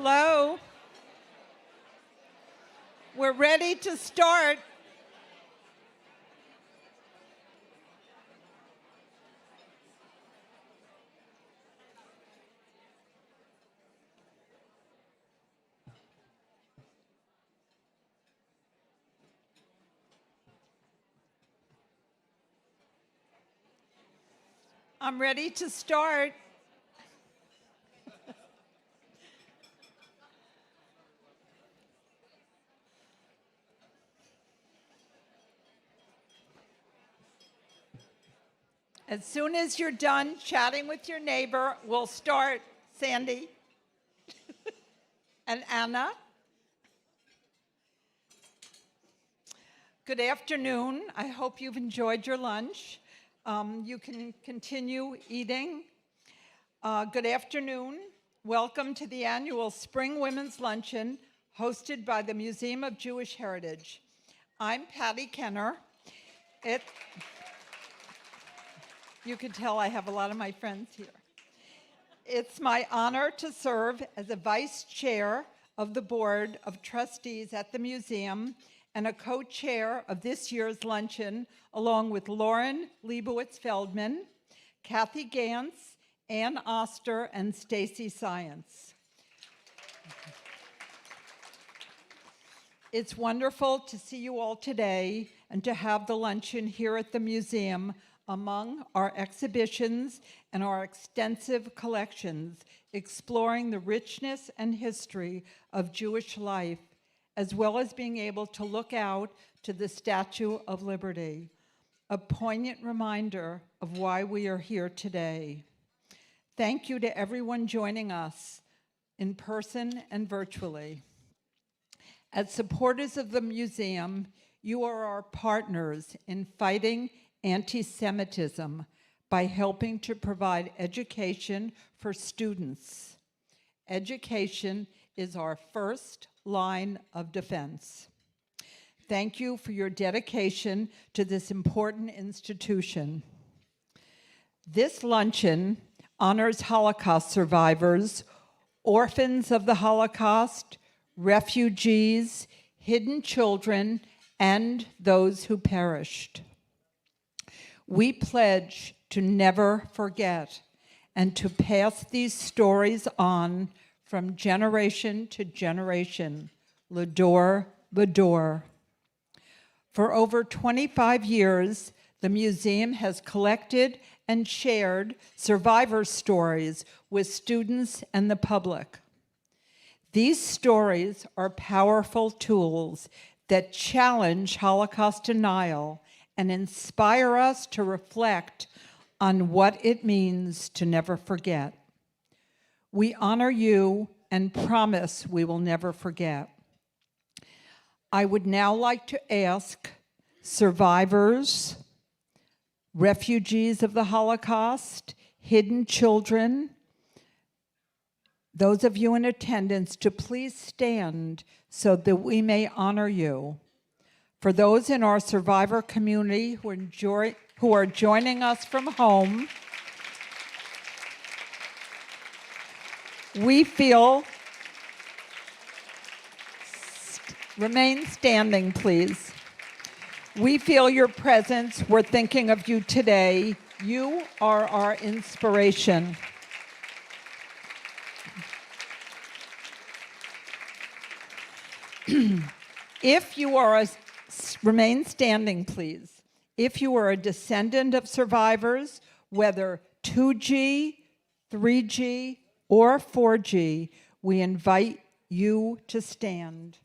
Hello. We're ready to start. I'm ready to start. As soon as you're done chatting with your neighbor, we'll start. Sandy and Anna. Good afternoon. I hope you've enjoyed your lunch. You can continue eating. Good afternoon. Welcome to the annual Spring Women's Luncheon hosted by the Museum of Jewish Heritage. I'm Patty Kenner. You can tell I have a lot of my friends here. It's my honor to serve as a vice chair of the Board of Trustees at the museum and a co-chair of this year's luncheon, along with Lauren Leibowitz-Feldman, Kathy Gantz, Ann Oster, and Stacy Science. It's wonderful to see you all today and to have the luncheon here at the museum among our exhibitions and our extensive collections, exploring the richness and history of Jewish life, as well as being able to look out to the Statue of Liberty, a poignant reminder of why we are here today. Thank you to everyone joining us in person and virtually. As supporters of the museum, you are our partners in fighting anti-Semitism by helping to provide education for students. Education is our first line of defense. Thank you for your dedication to this important institution. This luncheon honors Holocaust survivors, orphans of the Holocaust, refugees, hidden children, and those who perished. We pledge to never forget and to pass these stories on from generation to generation, l'dor b'dor. For over 25 years, the museum has collected and shared survivor stories with students and the public. These stories are powerful tools that challenge Holocaust denial and inspire us to reflect on what it means to never forget. We honor you and promise we will never forget. I would now like to ask survivors, refugees of the Holocaust, hidden children, those of you in attendance, to please stand so that we may honor you. For those in our survivor community who are joining us from home, we feel, remain standing, please. We feel your presence. We're thinking of you today. You are our inspiration. If you are remain standing, please. If you are a descendant of survivors, whether 2G, 3G, or 4G, we invite you to stand.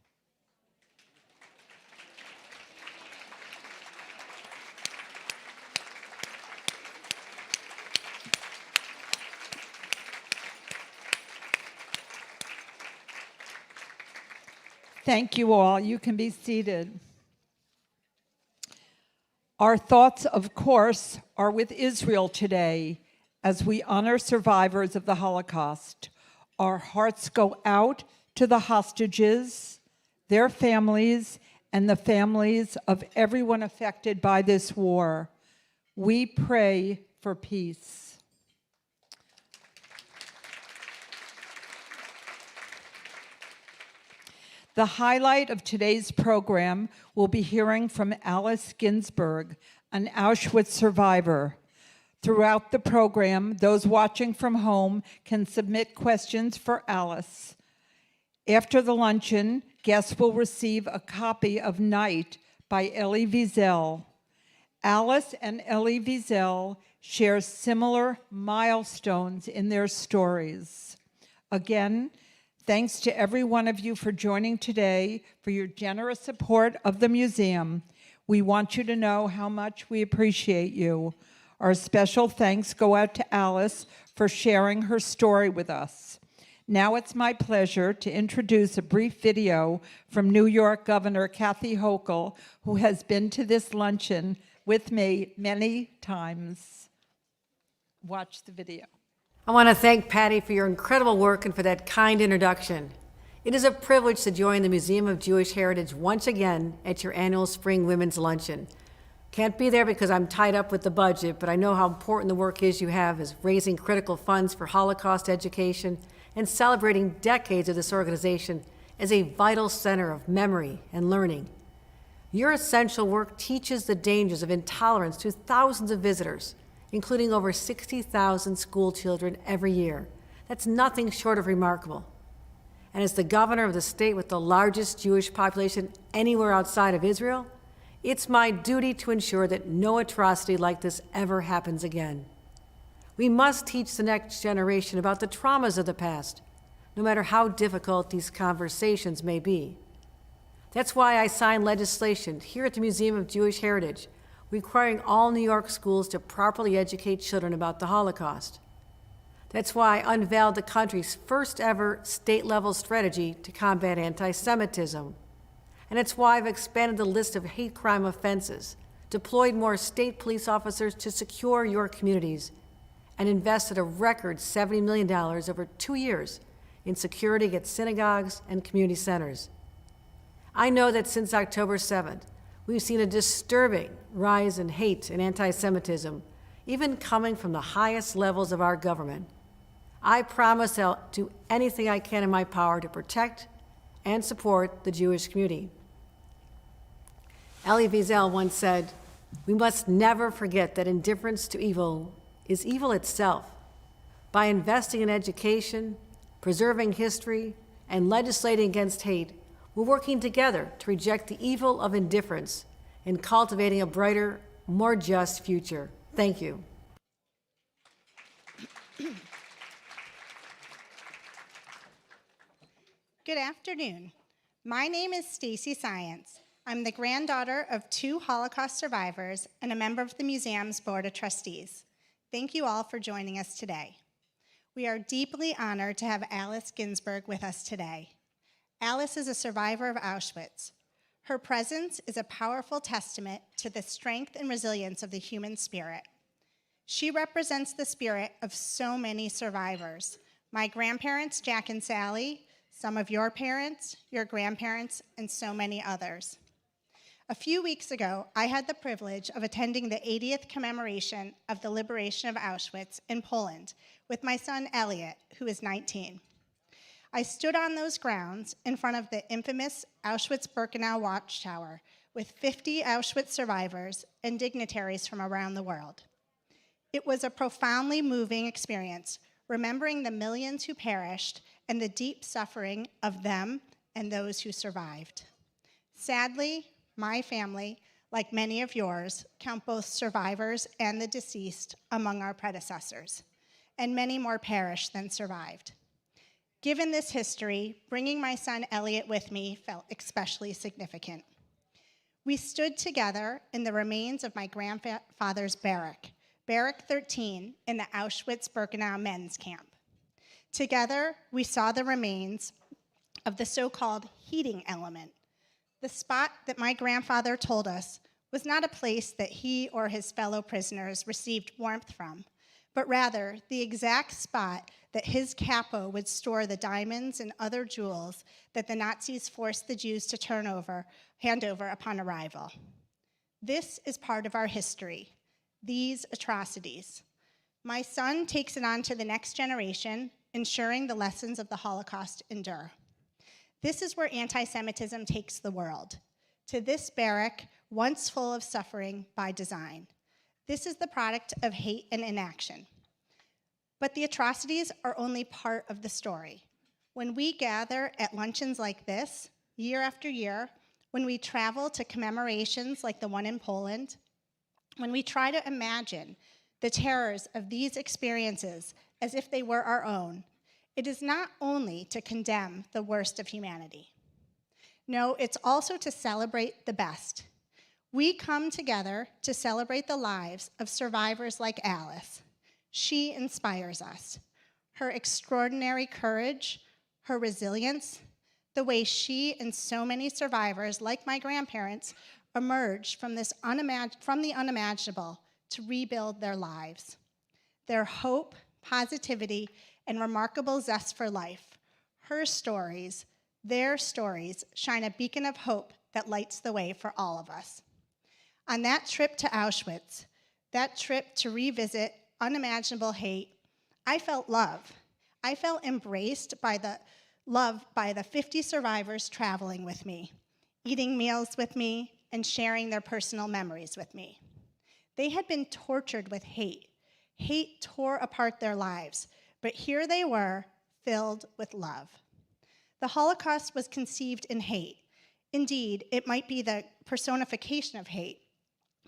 Thank you all. You can be seated. Our thoughts, of course, are with Israel today as we honor survivors of the Holocaust. Our hearts go out to the hostages, their families, and the families of everyone affected by this war. We pray for peace. The highlight of today's program will be hearing from Alice Ginsberg, an Auschwitz survivor. Throughout the program, those watching from home can submit questions for Alice. After the luncheon, guests will receive a copy of Night by Elie Wiesel. Alice and Elie Wiesel share similar milestones in their stories. Again, thanks to every one of you for joining today, for your generous support of the museum. We want you to know how much we appreciate you. Our special thanks go out to Alice for sharing her story with us. Now it's my pleasure to introduce a brief video from New York Governor Kathy Hochul, who has been to this luncheon with me many times. Watch the video. I want to thank Patty for your incredible work and for that kind introduction. It is a privilege to join the Museum of Jewish Heritage once again at your annual Spring Women's Luncheon. Can't be there because I'm tied up with the budget, but I know how important the work is you have as raising critical funds for Holocaust education and celebrating decades of this organization as a vital center of memory and learning. Your essential work teaches the dangers of intolerance to thousands of visitors, including over 60,000 school children every year. That's nothing short of remarkable. And as the governor of the state with the largest Jewish population anywhere outside of Israel, it's my duty to ensure that no atrocity like this ever happens again. We must teach the next generation about the traumas of the past, no matter how difficult these conversations may be. That's why I signed legislation here at the Museum of Jewish Heritage requiring all New York schools to properly educate children about the Holocaust. That's why I unveiled the country's first ever state-level strategy to combat anti-Semitism. And it's why I've expanded the list of hate crime offenses, deployed more state police officers to secure your communities, and invested a record $70 million over 2 years in security at synagogues and community centers. I know that since October 7th, we've seen a disturbing rise in hate and anti-Semitism, even coming from the highest levels of our government. I promise I'll do anything I can in my power to protect and support the Jewish community. Elie Wiesel once said, "We must never forget that indifference to evil is evil itself. By investing in education, preserving history, and legislating against hate, we're working together to reject the evil of indifference and cultivating a brighter, more just future." Thank you. Good afternoon. My name is Stacy Science. I'm the granddaughter of 2 Holocaust survivors and a member of the museum's Board of Trustees. Thank you all for joining us today. We are deeply honored to have Alice Ginsberg with us today. Alice is a survivor of Auschwitz. Her presence is a powerful testament to the strength and resilience of the human spirit. She represents the spirit of so many survivors. My grandparents, Jack and Sally, some of your parents, your grandparents, and so many others. A few weeks ago, I had the privilege of attending the 80th commemoration of the liberation of Auschwitz in Poland with my son Elliot, who is 19. I stood on those grounds in front of the infamous Auschwitz-Birkenau watchtower with 50 Auschwitz survivors and dignitaries from around the world. It was a profoundly moving experience, remembering the millions who perished and the deep suffering of them and those who survived. Sadly, my family, like many of yours, count both survivors and the deceased among our predecessors, and many more perished than survived. Given this history, bringing my son Elliot with me felt especially significant. We stood together in the remains of my grandfather's barrack, Barrack 13, in the Auschwitz-Birkenau men's camp. Together, we saw the remains of the so-called heating element. The spot that my grandfather told us was not a place that he or his fellow prisoners received warmth from, but rather the exact spot that his capo would store the diamonds and other jewels that the Nazis forced the Jews to hand over upon arrival. This is part of our history, these atrocities. My son takes it on to the next generation, ensuring the lessons of the Holocaust endure. This is where anti-Semitism takes the world, to this barrack once full of suffering by design. This is the product of hate and inaction. But the atrocities are only part of the story. When we gather at luncheons like this, year after year, when we travel to commemorations like the one in Poland, when we try to imagine the terrors of these experiences as if they were our own, it is not only to condemn the worst of humanity. No, it's also to celebrate the best. We come together to celebrate the lives of survivors like Alice. She inspires us. Her extraordinary courage, her resilience, the way she and so many survivors, like my grandparents, emerged from the unimaginable to rebuild their lives. Their hope, positivity, and remarkable zest for life, her stories, their stories, shine a beacon of hope that lights the way for all of us. On that trip to Auschwitz, that trip to revisit unimaginable hate, I felt love. I felt embraced by the love by the 50 survivors traveling with me, eating meals with me, and sharing their personal memories with me. They had been tortured with hate. Hate tore apart their lives, but here they were, filled with love. The Holocaust was conceived in hate. Indeed, it might be the personification of hate,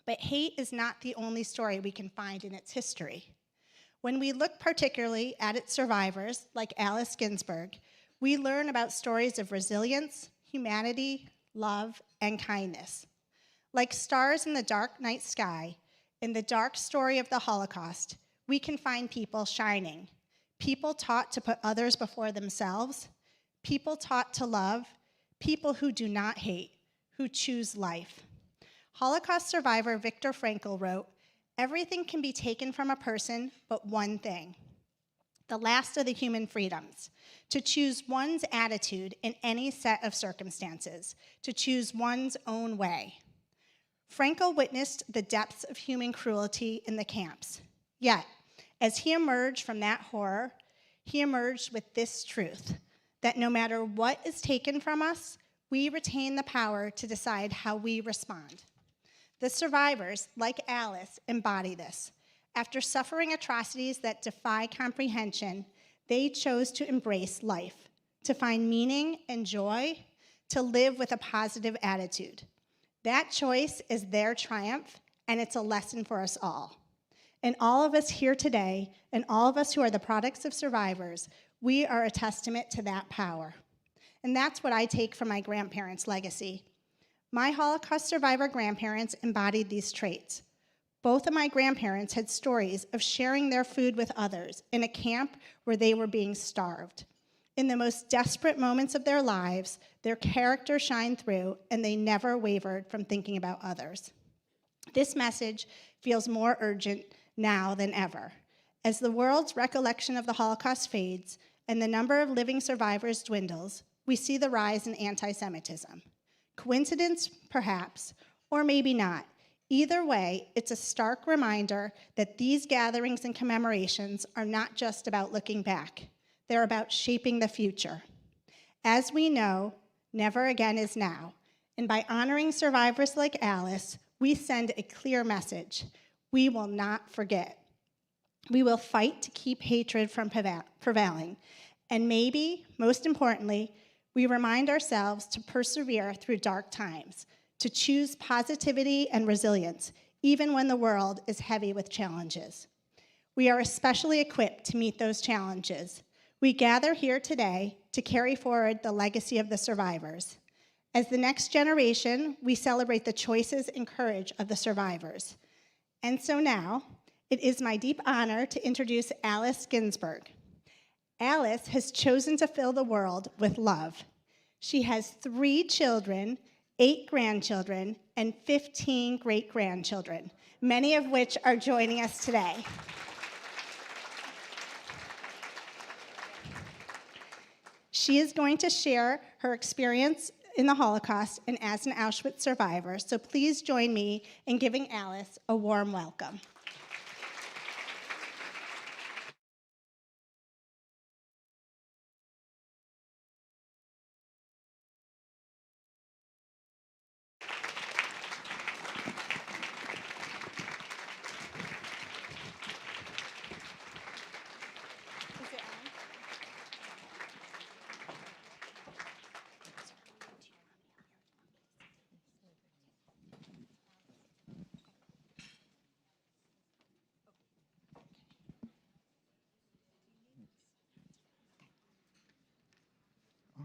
but hate is not the only story we can find in its history. When we look particularly at its survivors, like Alice Ginsburg, we learn about stories of resilience, humanity, love, and kindness. Like stars in the dark night sky, in the dark story of the Holocaust, we can find people shining, people taught to put others before themselves, people taught to love, people who do not hate, who choose life. Holocaust survivor Viktor Frankl wrote, "Everything can be taken from a person but one thing, the last of the human freedoms, to choose one's attitude in any set of circumstances, to choose one's own way." Frankl witnessed the depths of human cruelty in the camps. Yet, as he emerged from that horror, he emerged with this truth, that no matter what is taken from us, we retain the power to decide how we respond. The survivors, like Alice, embody this. After suffering atrocities that defy comprehension, they chose to embrace life, to find meaning and joy, to live with a positive attitude. That choice is their triumph, and it's a lesson for us all. And all of us here today, and all of us who are the products of survivors, we are a testament to that power. And that's what I take from my grandparents' legacy. My Holocaust survivor grandparents embodied these traits. Both of my grandparents had stories of sharing their food with others in a camp where they were being starved. In the most desperate moments of their lives, their character shined through, and they never wavered from thinking about others. This message feels more urgent now than ever. As the world's recollection of the Holocaust fades and the number of living survivors dwindles, we see the rise in anti-Semitism. Coincidence, perhaps, or maybe not. Either way, it's a stark reminder that these gatherings and commemorations are not just about looking back. They're about shaping the future. As we know, never again is now. And by honoring survivors like Alice, we send a clear message. We will not forget. We will fight to keep hatred from prevailing. And maybe, most importantly, we remind ourselves to persevere through dark times, to choose positivity and resilience, even when the world is heavy with challenges. We are especially equipped to meet those challenges. We gather here today to carry forward the legacy of the survivors. As the next generation, we celebrate the choices and courage of the survivors. And so now, it is my deep honor to introduce Alice Ginsburg. Alice has chosen to fill the world with love. She has 3 children, 8 grandchildren, and 15 great-grandchildren, many of which are joining us today. She is going to share her experience in the Holocaust and as an Auschwitz survivor, so please join me in giving Alice a warm welcome.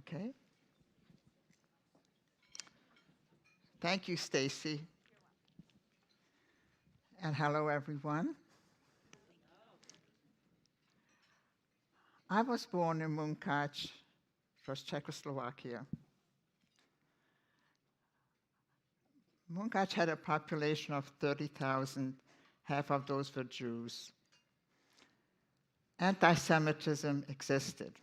Okay. Thank you, Stacy. And hello, everyone. I was born in Munkac, it was Czechoslovakia. Munkac had a population of 30,000, half of those were Jews. Anti-Semitism existed.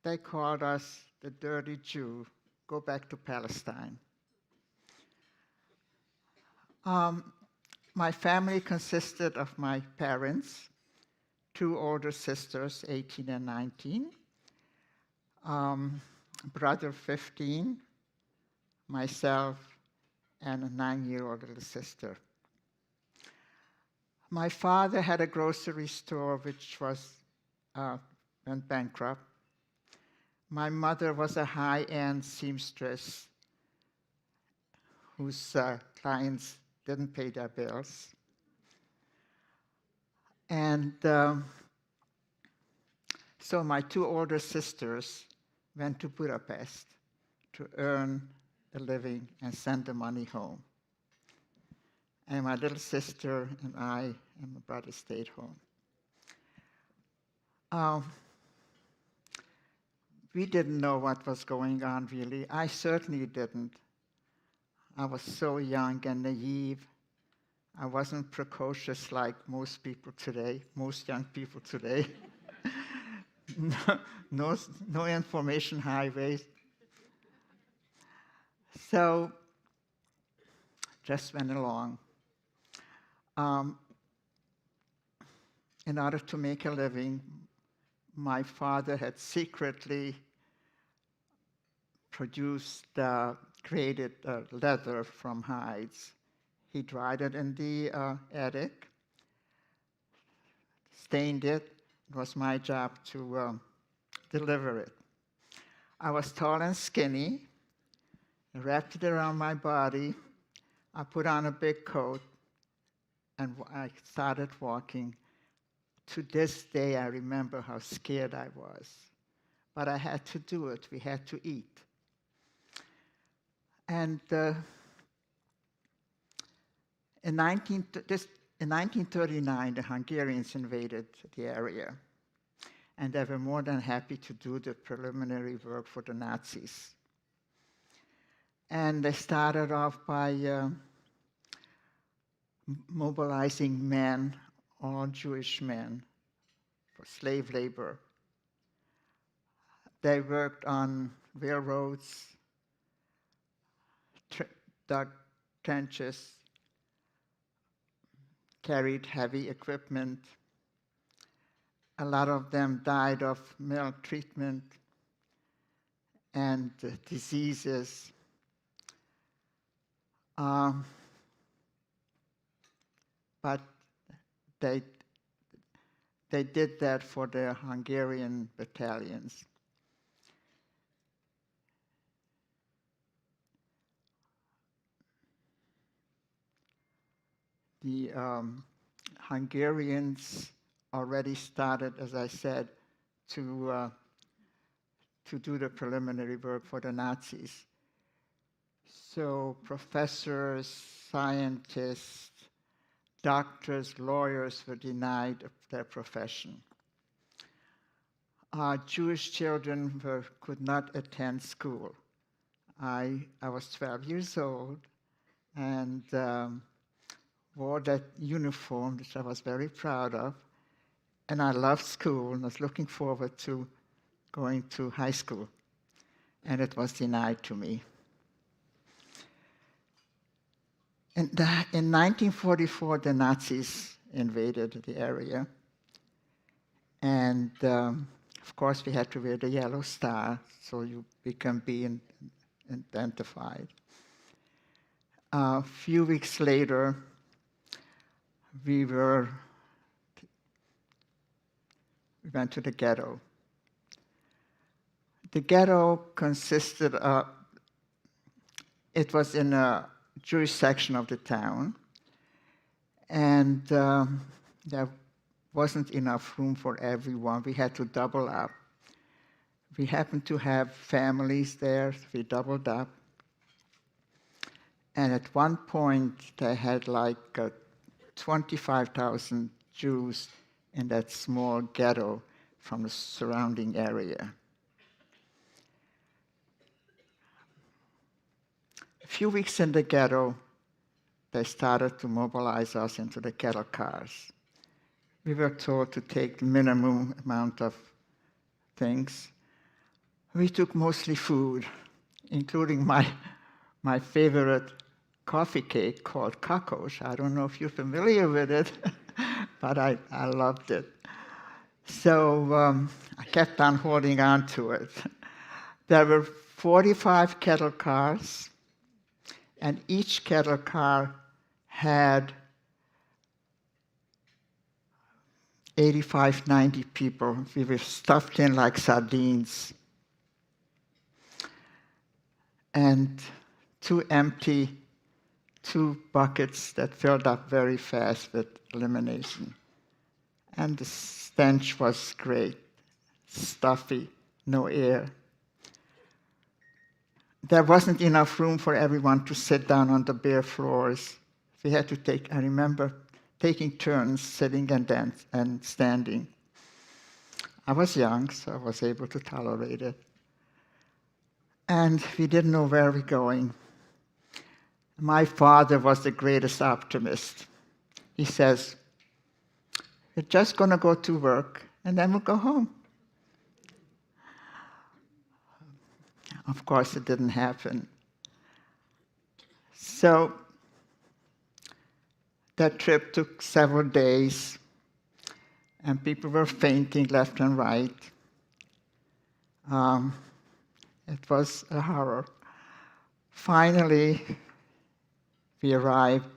They called us the dirty Jew. Go back to Palestine. My family consisted of my parents, 2 older sisters, 18 and 19, brother 15, myself, and a 9-year-old little sister. My father had a grocery store which went bankrupt. My mother was a high-end seamstress whose clients didn't pay their bills. And so my 2 older sisters went to Budapest to earn a living and send the money home. And my little sister and I and my brother stayed home. We didn't know what was going on, really. I certainly didn't. I was so young and naive. I wasn't precocious like most people today, most young people today. No information highways. So, just went along. In order to make a living, my father had secretly created leather from hides. He dried it in the attic, stained it. It was my job to deliver it. I was tall and skinny, wrapped it around my body. I put on a big coat, and I started walking. To this day, I remember how scared I was. But I had to do it. We had to eat. And in 1939, the Hungarians invaded the area. And they were more than happy to do the preliminary work for the Nazis. And they started off by mobilizing men, all Jewish men, for slave labor. They worked on railroads, dug trenches, carried heavy equipment. A lot of them died of maltreatment and diseases. But they did that for the Hungarian battalions. The Hungarians already started, as I said, to do the preliminary work for the Nazis. So professors, scientists, doctors, lawyers were denied their profession. Jewish children could not attend school. I was 12 years old and wore that uniform, which I was very proud of. And I loved school and was looking forward to going to high school. And it was denied to me. In 1944, the Nazis invaded the area. And of course, we had to wear the yellow star so you can be identified. A few weeks later, we went to the ghetto. The ghetto consisted of, it was in a Jewish section of the town, and there wasn't enough room for everyone. We had to double up. We happened to have families there. We doubled up. And at one point, they had like 25,000 Jews in that small ghetto from the surrounding area. A few weeks in the ghetto, they started to mobilize us into the cattle cars. We were told to take the minimum amount of things. We took mostly food, including my favorite coffee cake called kakosh. I don't know if you're familiar with it, but I loved it. So I kept on holding on to it. There were 45 cattle cars, and each cattle car had 85, 90 people. We were stuffed in like sardines. And two buckets that filled up very fast with elimination. And the stench was great, stuffy, no air. There wasn't enough room for everyone to sit down on the bare floors. We had to I remember taking turns sitting and standing. I was young, so I was able to tolerate it. And we didn't know where we were going. My father was the greatest optimist. He says, "We're just going to go to work, and then we'll go home." Of course, it didn't happen. So that trip took several days, and people were fainting left and right. It was a horror. Finally, we arrived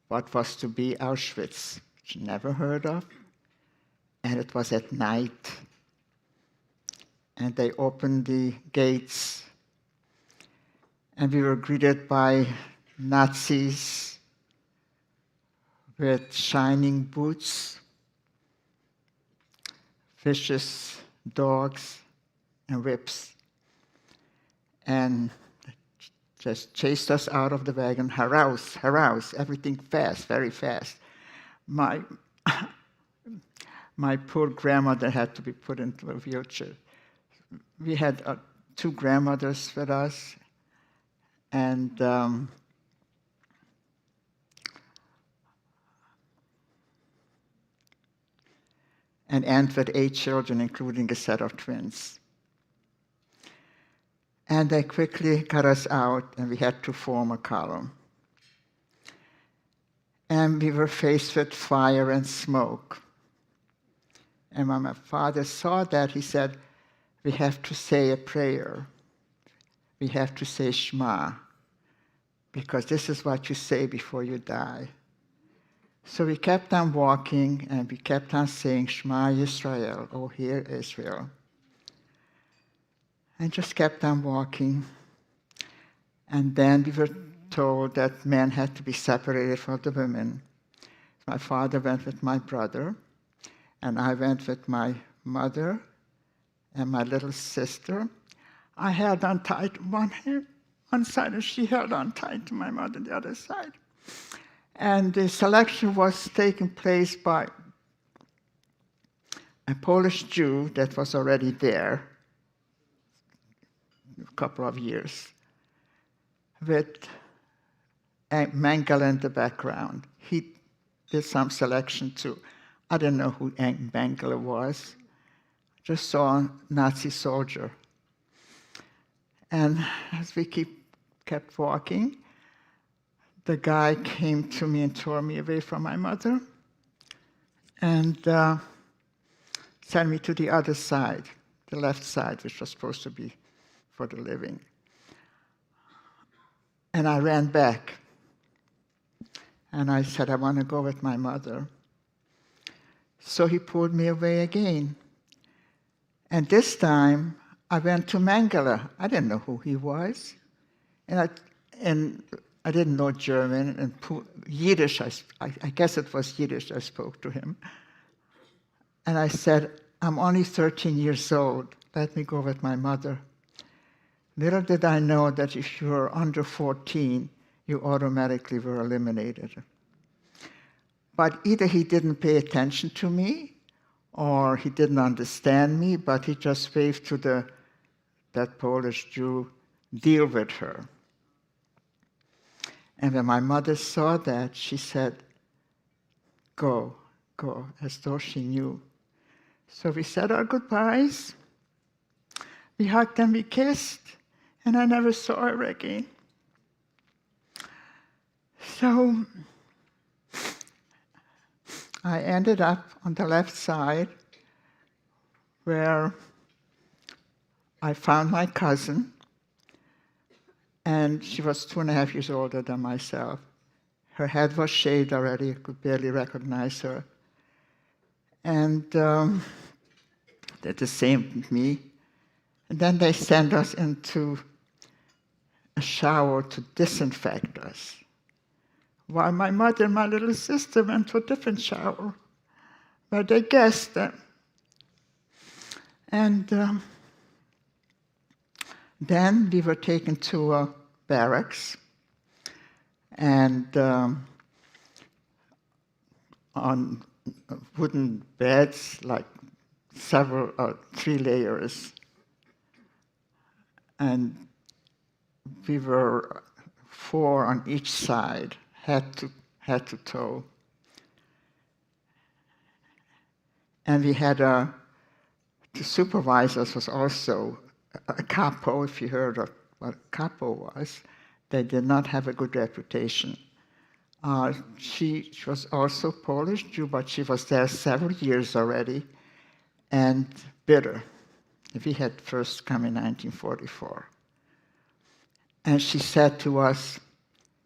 what was to be Auschwitz, which I never heard of, and it was at night. And they opened the gates, and we were greeted by Nazis with shining boots, vicious dogs, and whips. And just chased us out of the wagon, harass, everything fast, very fast. My poor grandmother had to be put into a wheelchair. We had two grandmothers with us, and an aunt with 8 children, including a set of twins. And they quickly got us out, and we had to form a column. And we were faced with fire and smoke. And when my father saw that, he said, "We have to say a prayer. We have to say Shema, because this is what you say before you die." So we kept on walking, and we kept on saying, "Shema Yisrael, O hear Israel." And just kept on walking. And then we were told that men had to be separated from the women. My father went with my brother, and I went with my mother and my little sister. I held on tight to one side, and she held on tight to my mother the other side. And the selection was taking place by a Polish Jew that was already there a couple of years, with Mengele in the background. He did some selection too. I didn't know who Mengele was. Just saw a Nazi soldier. And as we kept walking, the guy came to me and tore me away from my mother and sent me to the other side, the left side, which was supposed to be for the living. And I ran back. And I said, "I want to go with my mother." So he pulled me away again. And this time, I went to Mengele. I didn't know who he was. And I didn't know German. And Yiddish, I guess it was Yiddish I spoke to him. And I said, "I'm only 13 years old. let me go with my mother. Little did I know that if you were under 14, you automatically were eliminated. But either he didn't pay attention to me, or he didn't understand me, but he just waved to that Polish Jew, deal with her. And when my mother saw that, she said, go, go, as though she knew. So we said our goodbyes, we hugged and we kissed, and I never saw her again. So I ended up on the left side where I found my cousin, and she was 2.5 years older than myself. Her head was shaved already, I could barely recognize her. And did the same with me. And then they sent us into a shower to disinfect us, while my mother and my little sister went to a different shower, where they guessed them. And then we were taken to a barracks, and on wooden beds, like 3 layers. And we were 4 on each side, head to toe. And we had the supervisors was also a capo, if you heard of what a capo was. They did not have a good reputation. She was also Polish Jew, but she was there several years already, and bitter. We had first come in 1944. And she said to us,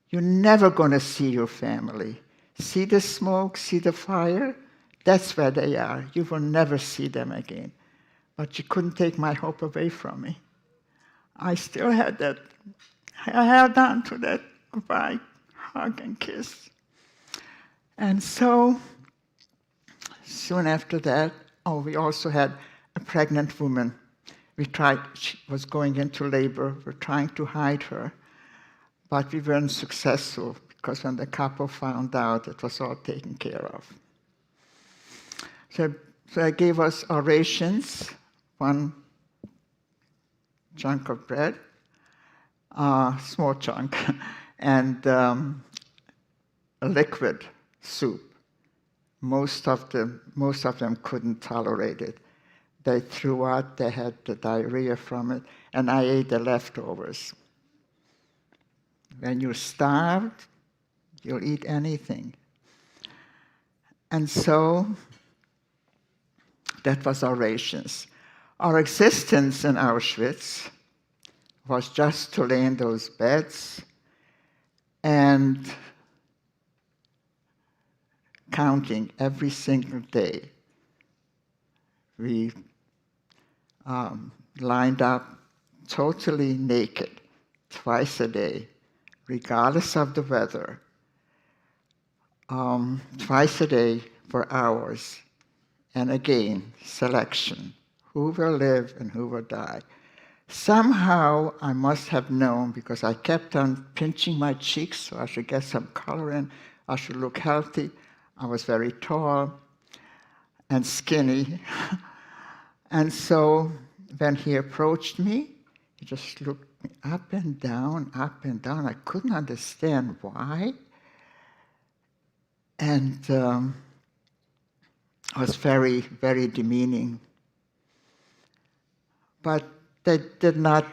you're never going to see your family. See the smoke, see the fire? That's where they are. You will never see them again. But you couldn't take my hope away from me. I still had that. I held on to that goodbye hug and kiss. And so, soon after that, we also had a pregnant woman. She was going into labor. We're trying to hide her. But we weren't successful, because when the couple found out, it was all taken care of. So they gave us our rations, 1 chunk of bread, small chunk, and a liquid soup. Most of them couldn't tolerate it. They threw out, they had the diarrhea from it, and I ate the leftovers. When you're starved, you'll eat anything. And so that was our rations. Our existence in Auschwitz was just to lay in those beds and counting every single day. We lined up totally naked twice a day, regardless of the weather, twice a day for hours. And again, selection. Who will live and who will die? Somehow I must have known, because I kept on pinching my cheeks so I should get some color in, I should look healthy. I was very tall and skinny. And so when he approached me, he just looked me up and down, up and down. I couldn't understand why. And it was very, very demeaning. But they did not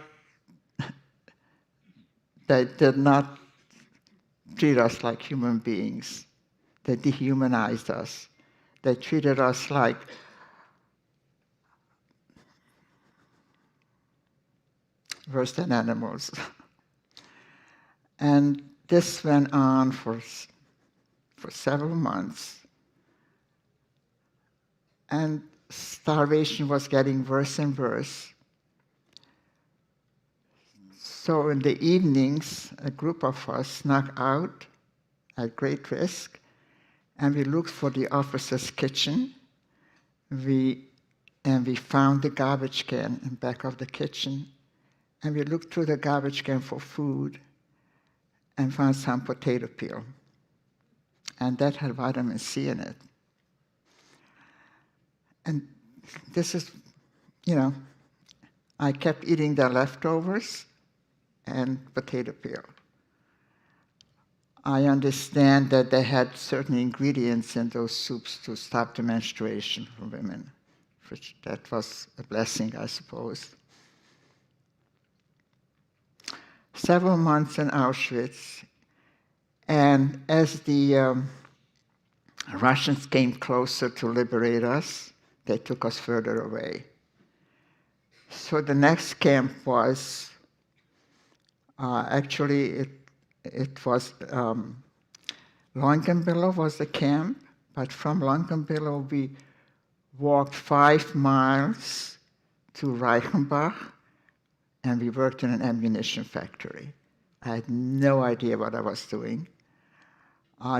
treat us like human beings. They dehumanized us. They treated us like worse than animals. And this went on for several months. And starvation was getting worse and worse. So in the evenings, a group of us snuck out at great risk, and we looked for the officer's kitchen. We and we found the garbage can in back of the kitchen, and we looked through the garbage can for food and found some potato peel. And that had vitamin C in it. And this is, I kept eating the leftovers and potato peel. I understand that they had certain ingredients in those soups to stop the menstruation for women, which that was a blessing, I suppose. Several months in Auschwitz, and as the Russians came closer to liberate us, they took us further away. So the next camp was, actually it was, Luncheon was the camp, but from Luncheon we walked 5 miles to Reichenbach, and we worked in an ammunition factory. I had no idea what I was doing.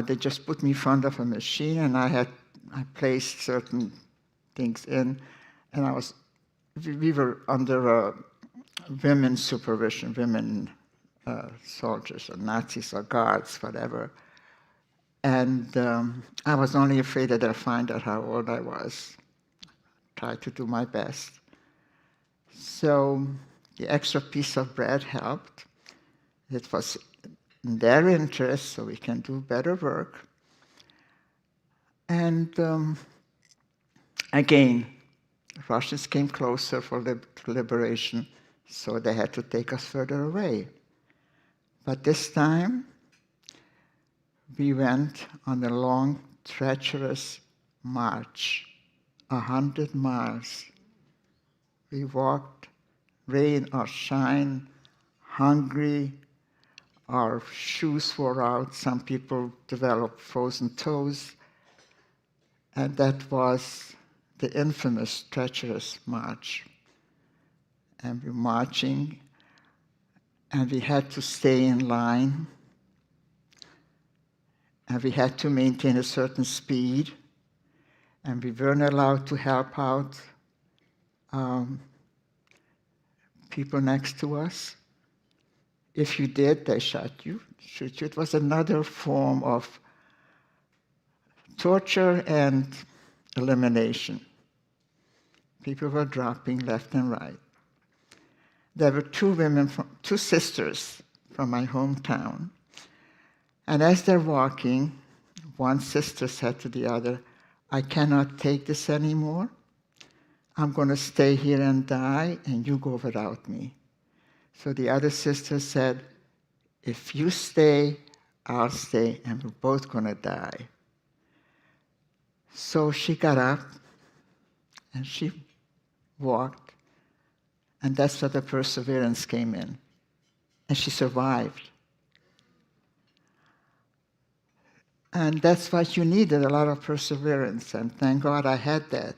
They just put me in front of a machine, and I placed certain things in, and we were under women's supervision, women soldiers or Nazis or guards, whatever. And I was only afraid that they'd find out how old I was. Tried to do my best. So the extra piece of bread helped. It was in their interest, so we can do better work. And again, Russians came closer for liberation, so they had to take us further away. But this time, we went on a long, treacherous march, 100 miles. We walked, rain or shine, hungry. Our shoes wore out. Some people developed frozen toes. And that was the infamous treacherous march. And we were marching, and we had to stay in line, and we had to maintain a certain speed, and we weren't allowed to help out people next to us. If you did, they shoot you. It was another form of torture and elimination. People were dropping left and right. There were two sisters from my hometown. And as they're walking, one sister said to the other, "I cannot take this anymore. I'm going to stay here and die, and you go without me." So the other sister said, "If you stay, I'll stay, and we're both going to die." So she got up, and she walked, and that's where the perseverance came in. And she survived. And that's what you needed, a lot of perseverance, and thank God I had that.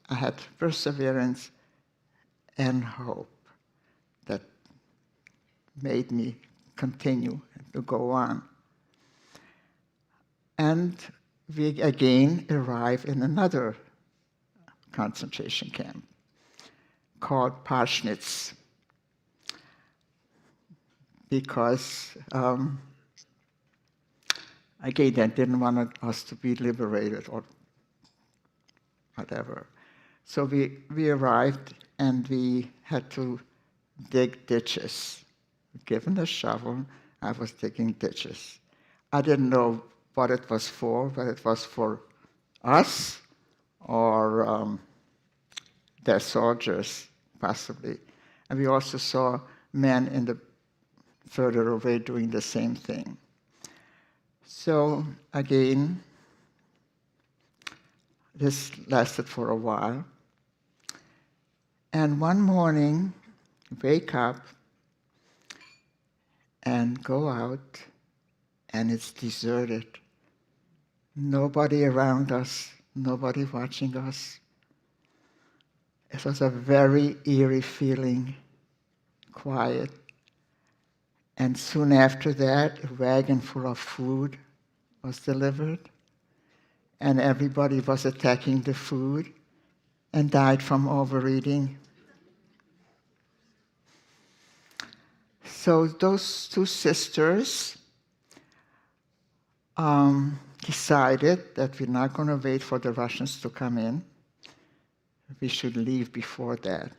I had perseverance and hope that made me continue to go on. And we again arrived in another concentration camp called Parschnitz, because again, they didn't want us to be liberated or whatever. So we arrived, and we had to dig ditches. Given a shovel, I was digging ditches. I didn't know what it was for, whether it was for us or their soldiers, possibly. And we also saw men in the further away doing the same thing. So again, this lasted for a while. And one morning, wake up and go out, and it's deserted. Nobody around us, nobody watching us. It was a very eerie feeling, quiet. And soon after that, a wagon full of food was delivered, and everybody was attacking the food. and died from overeating. So those two sisters decided that we're not going to wait for the Russians to come in. We should leave before that.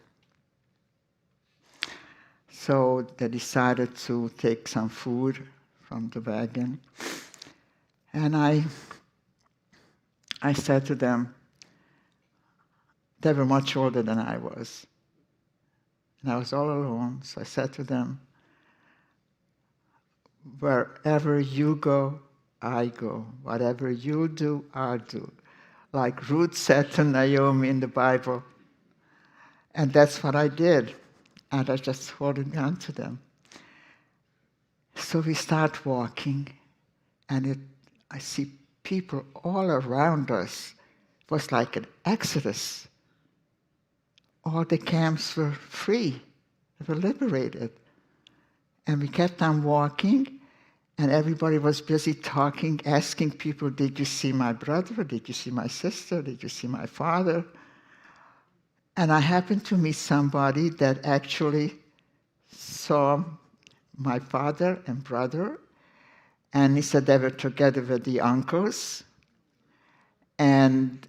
So they decided to take some food from the wagon. And I said to them, they were much older than I was. And I was all alone, so I said to them, wherever you go, I go. Whatever you do, I'll do. Like Ruth said to Naomi in the Bible. And that's what I did. And I just holding on to them. So we start walking, and I see people all around us. It was like an exodus. All the camps were free. They were liberated. And we kept on walking, and everybody was busy talking, asking people, did you see my brother? Did you see my sister? Did you see my father? And I happened to meet somebody that actually saw my father and brother, and he said they were together with the uncles. And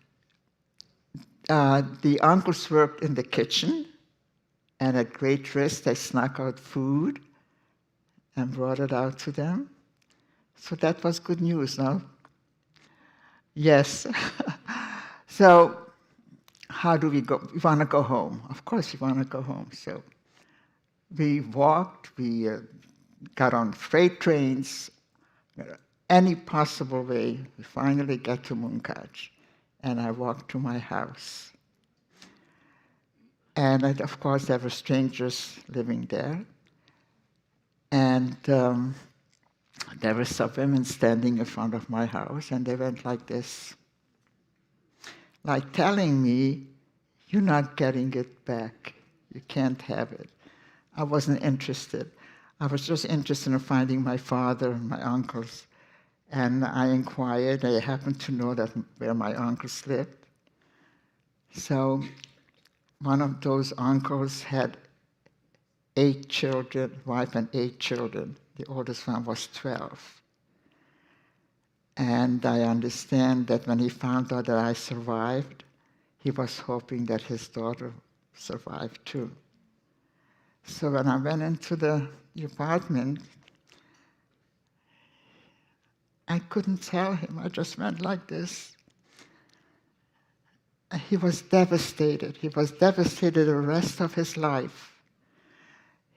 the uncles worked in the kitchen, and at great risk they snuck out food and brought it out to them. So that was good news, no? Yes. So how do we go? We want to go home. Of course we want to go home. So we walked, we got on freight trains, any possible way. We finally got to Munkaj, and I walked to my house. And of course there were strangers living there. And there were some women standing in front of my house, and they went like this, like telling me, you're not getting it back. You can't have it. I wasn't interested. I was just interested in finding my father and my uncles. And I inquired. I happened to know that where my uncles lived. So one of those uncles had 8 children, wife and 8 children. The oldest one was 12. And I understand that when he found out that I survived, he was hoping that his daughter survived too. So when I went into the apartment, I couldn't tell him. I just went like this. He was devastated. He was devastated the rest of his life.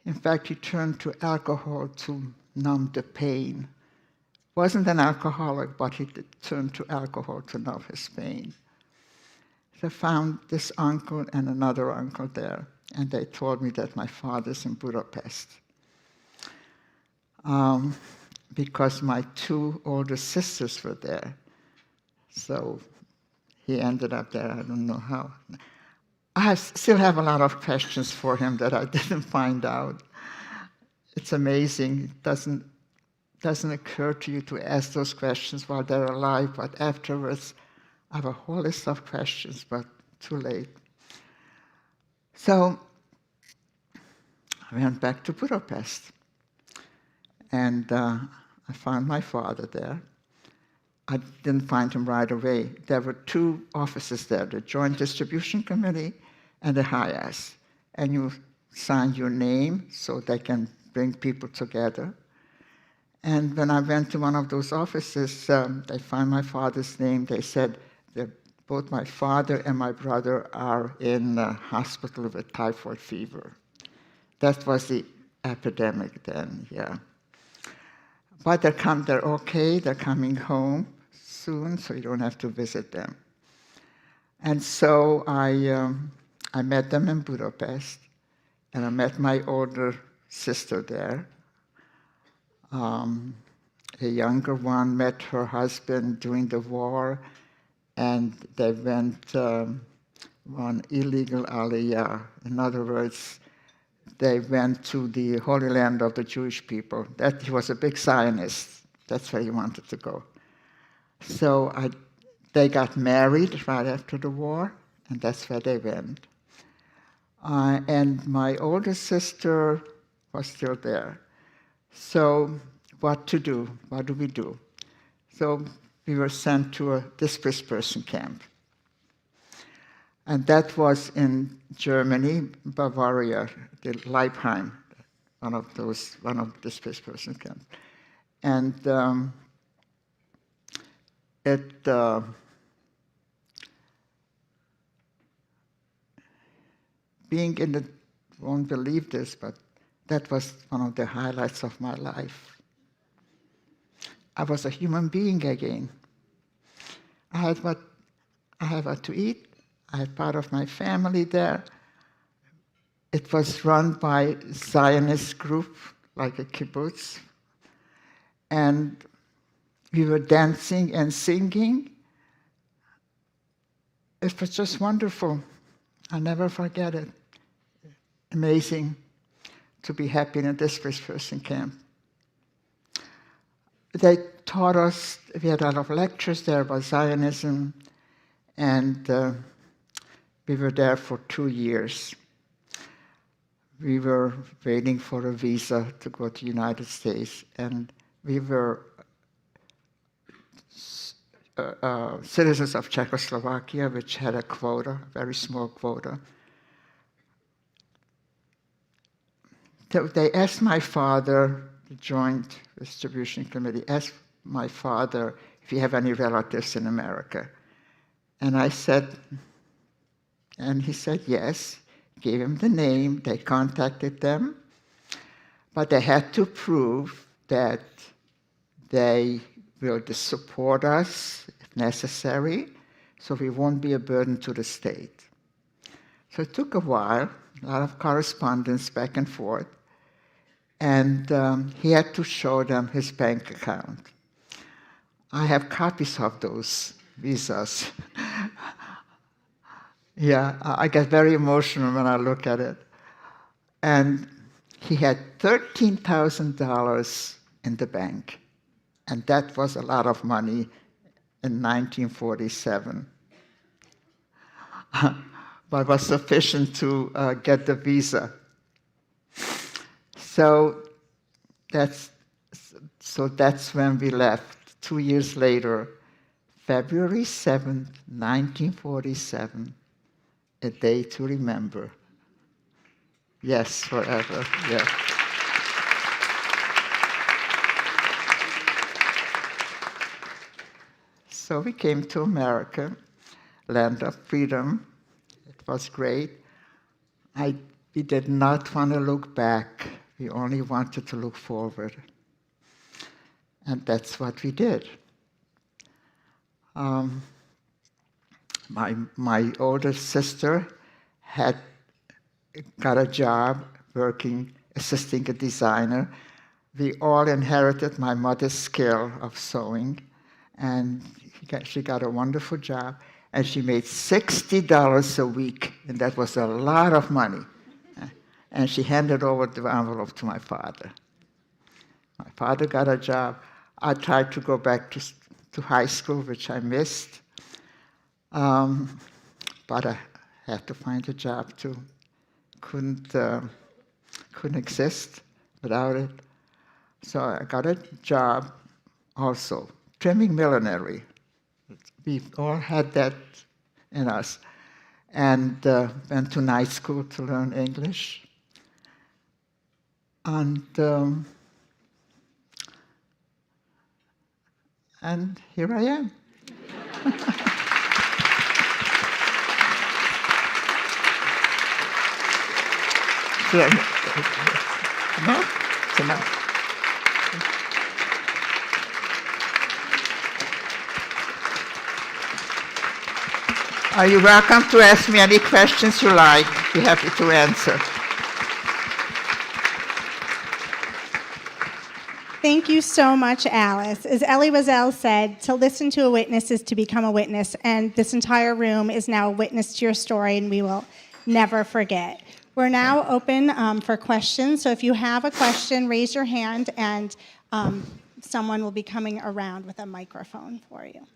In fact, he turned to alcohol to numb the pain. Wasn't an alcoholic, but he turned to alcohol to numb his pain. They found this uncle and another uncle there, and they told me that my father's in Budapest. Because my 2 older sisters were there. So he ended up there, I don't know how. I still have a lot of questions for him that I didn't find out. It's amazing. It doesn't occur to you to ask those questions while they're alive, but afterwards, I have a whole list of questions, but too late. So I went back to Budapest, and I found my father there. I didn't find him right away. There were 2 offices there, the Joint Distribution Committee and the HIAS. And you sign your name so they can bring people together. And when I went to one of those offices, they found my father's name. They said that both my father and my brother are in the hospital with typhoid fever. That was the epidemic then, yeah. But they're okay, they're coming home soon, so you don't have to visit them. And so I met them in Budapest, and I met my older sister there. The younger one met her husband during the war, and they went on illegal aliyah. In other words, they went to the Holy Land of the Jewish people. That he was a big Zionist. That's where he wanted to go. So they got married right after the war, and that's where they went. And my older sister was still there. So what to do? What do we do? So we were sent to a displaced person camp. And that was in Germany, Bavaria, the Leipheim, one of the displaced person camps. And being in the, won't believe this, but that was one of the highlights of my life. I was a human being again. I had what to eat. I had part of my family there. It was run by Zionist group, like a kibbutz. And we were dancing and singing. It was just wonderful. I'll never forget it. Amazing to be happy in a displaced person camp. They taught us, we had a lot of lectures there about Zionism, and we were there for 2 years. We were waiting for a visa to go to the United States, and we were citizens of Czechoslovakia, which had a quota, a very small quota. They asked my father, the Joint Distribution Committee, asked my father if he have any relatives in America. And I said, and he said yes, gave him the name, they contacted them, but they had to prove that they will support us if necessary, so we won't be a burden to the state. So it took a while, a lot of correspondence back and forth, and he had to show them his bank account. I have copies of those visas. Yeah, I get very emotional when I look at it. And he had $13,000 in the bank. And that was a lot of money in 1947. But was sufficient to get the visa. So that's when we left. 2 years later, February 7th, 1947, a day to remember. Yes, forever, yes. So we came to America, land of freedom. It was great. We did not want to look back. We only wanted to look forward. And that's what we did. My older sister had got a job working, assisting a designer. We all inherited my mother's skill of sewing, and she got a wonderful job, and she made $60 a week, and that was a lot of money. And she handed over the envelope to my father. My father got a job. I tried to go back to high school, which I missed. But I had to find a job too. Couldn't exist without it. So I got a job also, trimming millinery. We all had that in us. And went to night school to learn English. And here I am. No? Tonight. Are you welcome to ask me any questions you like? Be happy to answer. Thank you so much, Alice. As Elie Wiesel said, to listen to a witness is to become a witness, and this entire room is now a witness to your story, and we will never forget. We're now open for questions, so if you have a question, raise your hand, and someone will be coming around with a microphone for you.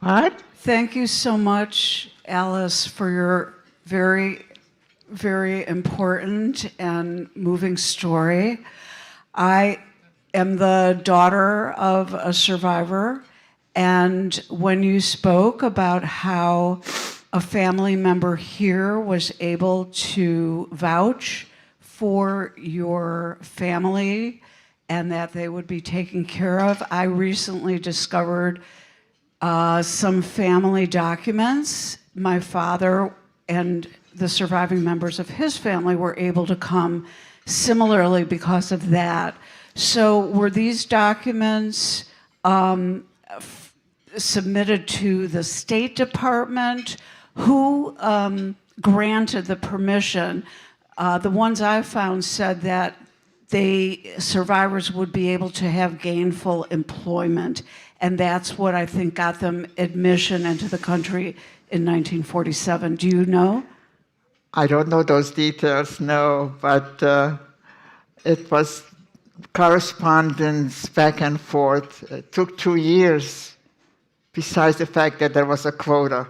What? Thank you so much, Alice, for your very, very important and moving story. I am the daughter of a survivor, and when you spoke about how a family member here was able to vouch for your family and that they would be taken care of, I recently discovered some family documents. My father and the surviving members of his family were able to come similarly because of that. So were these documents submitted to the State Department? Who granted the permission? The ones I found said that survivors would be able to have gainful employment, and that's what I think got them admission into the country in 1947. Do you know? I don't know those details, no, but it was correspondence back and forth. It took 2 years, besides the fact that there was a quota.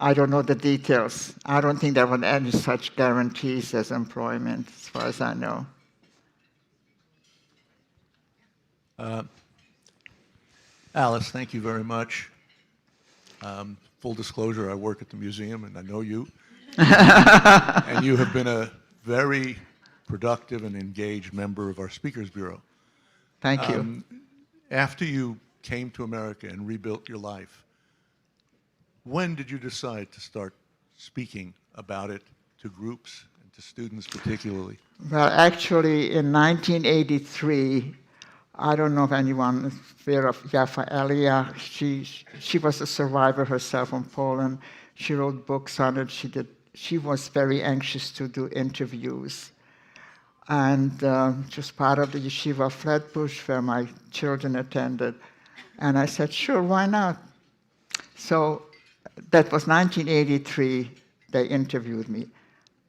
I don't know the details. I don't think there were any such guarantees as employment, as far as I know. Alice, thank you very much. Full disclosure, I work at the museum and I know you. And you have been a very productive and engaged member of our Speakers Bureau. Thank you. After you came to America and rebuilt your life, when did you decide to start speaking about it to groups and to students particularly? Well, actually, in 1983, I don't know if anyone is aware of Yafa Elia. She was a survivor herself from Poland. She wrote books on it. She was very anxious to do interviews. And just part of the yeshiva of Flatbush, where my children attended. And I said, sure, why not? So that was 1983. They interviewed me.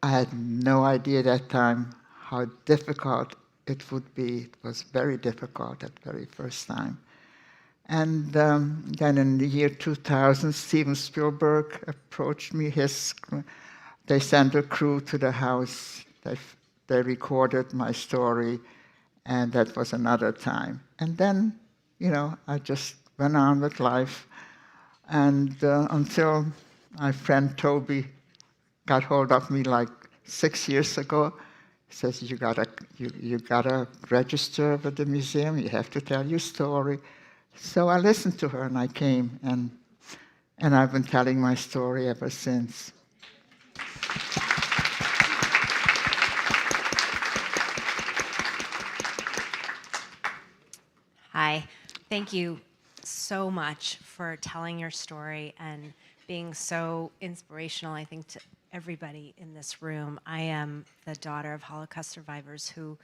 I had no idea at that time how difficult it would be. It was very difficult at the very first time. And then in the year 2000, Steven Spielberg approached me. They sent a crew to the house. They recorded my story, and that was another time. And then, I just went on with life. And until my friend Toby got hold of me like 6 years ago, he says, you gotta register with the museum. You have to tell your story. So I listened to her and I came, and I've been telling my story ever since. Hi, thank you so much for telling your story and being so inspirational, I think, to everybody in this room. I am the daughter of Holocaust survivors who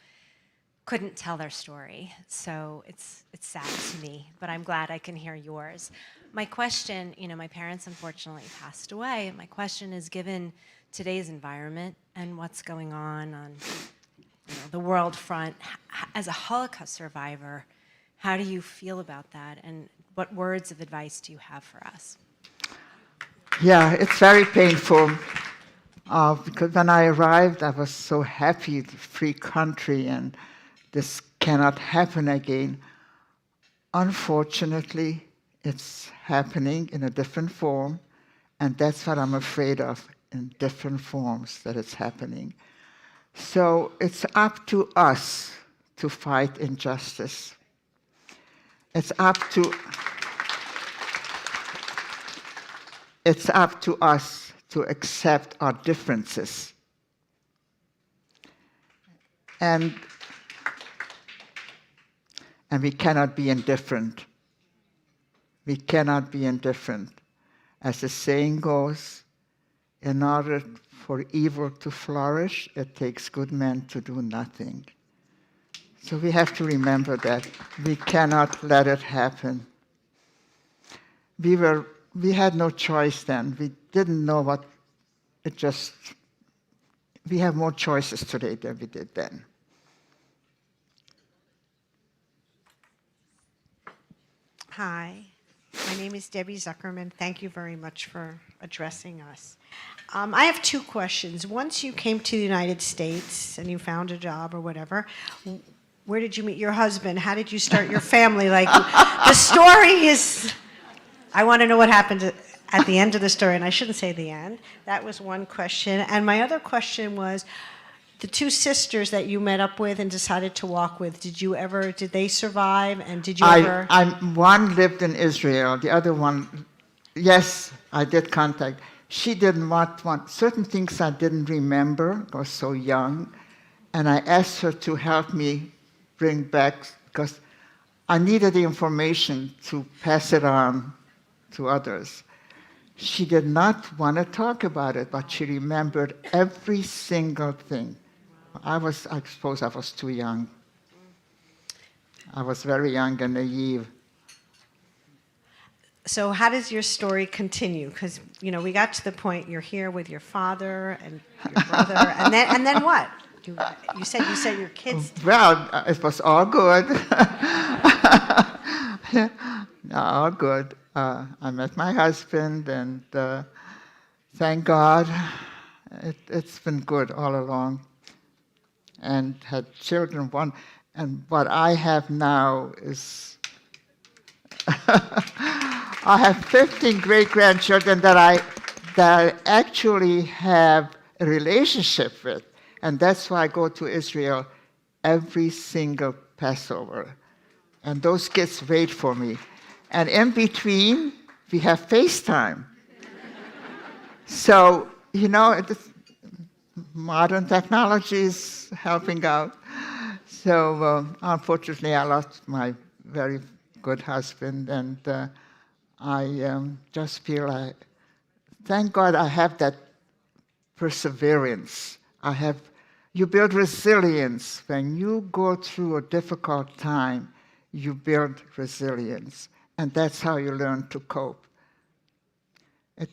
couldn't tell their story, so it's sad to me, but I'm glad I can hear yours. My question, my parents unfortunately passed away. My question is, given today's environment and what's going on the world front, as a Holocaust survivor, how do you feel about that, and what words of advice do you have for us? Yeah, it's very painful. Because when I arrived, I was so happy, the free country, and this cannot happen again. Unfortunately, it's happening in a different form, and that's what I'm afraid of, in different forms that it's happening. So it's up to us to fight injustice. It's up to us to accept our differences. And we cannot be indifferent. We cannot be indifferent. As the saying goes, in order for evil to flourish, it takes good men to do nothing. So we have to remember that. We cannot let it happen. We were we had no choice then. We didn't know what it just, we have more choices today than we did then. Hi, my name is Debbie Zuckerman. Thank you very much for addressing us. I have two questions. Once you came to the United States and you found a job or whatever, where did you meet your husband? How did you start your family? Like, the story is, I want to know what happened at the end of the story, and I shouldn't say the end. That was one question. And my other question was, the two sisters that you met up with and decided to walk with, did they survive, and did you ever? One lived in Israel, the other one, yes, I did contact. She didn't want certain things I didn't remember, I was so young, and I asked her to help me bring back, because I needed the information to pass it on to others. She did not want to talk about it, but she remembered every single thing. I suppose I was too young. I was very young and naive. So how does your story continue? Because, we got to the point you're here with your father and your brother, and then what? You said your kids. Well, it was all good. All good. I met my husband, and thank God, it's been good all along. And had children. And what I have now is I have 15 great-grandchildren that I actually have a relationship with. And that's why I go to Israel every single Passover. And those kids wait for me. And in between, we have FaceTime. So, modern technology is helping out. So, unfortunately, I lost my very good husband, and I just feel thank God I have that perseverance. You build resilience. When you go through a difficult time, you build resilience, and that's how you learn to cope. It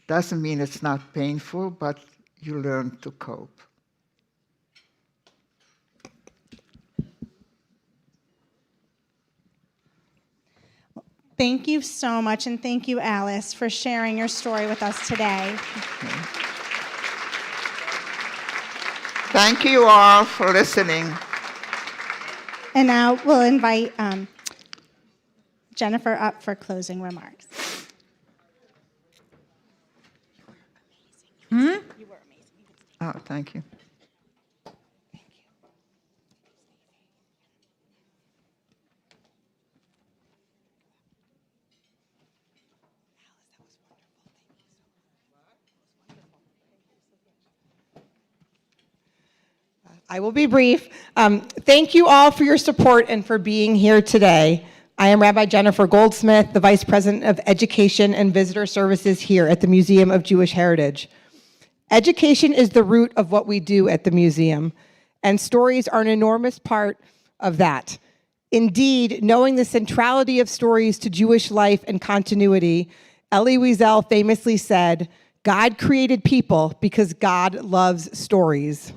doesn't mean it's not painful, but you learn to cope. Thank you so much, and thank you, Alice, for sharing your story with us today. Thank you all for listening. And now we'll invite Jennifer up for closing remarks. Oh, thank you. I will be brief. Thank you all for your support and for being here today. I am Rabbi Jennifer Goldsmith, the Vice President of Education and Visitor Services here at the Museum of Jewish Heritage. Education is the root of what we do at the museum, and stories are an enormous part of that. Indeed, knowing the centrality of stories to Jewish life and continuity, Elie Wiesel famously said, "God created people because God loves stories."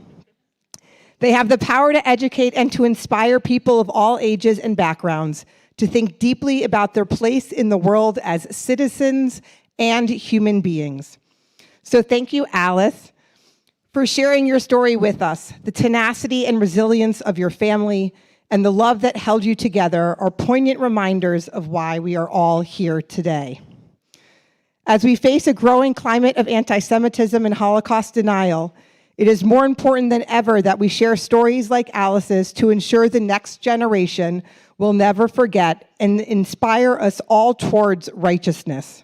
They have the power to educate and to inspire people of all ages and backgrounds to think deeply about their place in the world as citizens and human beings. So thank you, Alice, for sharing your story with us. The tenacity and resilience of your family and the love that held you together are poignant reminders of why we are all here today. As we face a growing climate of anti-Semitism and Holocaust denial, it is more important than ever that we share stories like Alice's to ensure the next generation will never forget and inspire us all towards righteousness.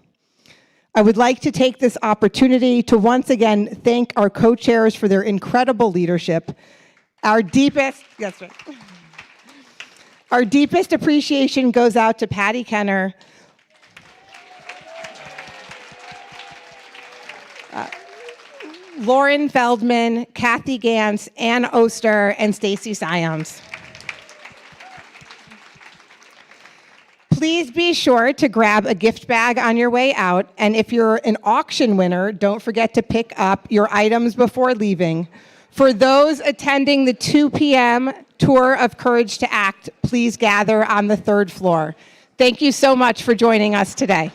I would like to take this opportunity to once again thank our co-chairs for their incredible leadership. Our deepest appreciation goes out to Patty Kenner, Lauren Feldman, Kathy Gantz, Ann Oster, and Stacy Sions. Please be sure to grab a gift bag on your way out. And if you're an auction winner, don't forget to pick up your items before leaving. For those attending the 2 p.m. tour of Courage to Act, please gather on the 3rd floor. Thank you so much for joining us today.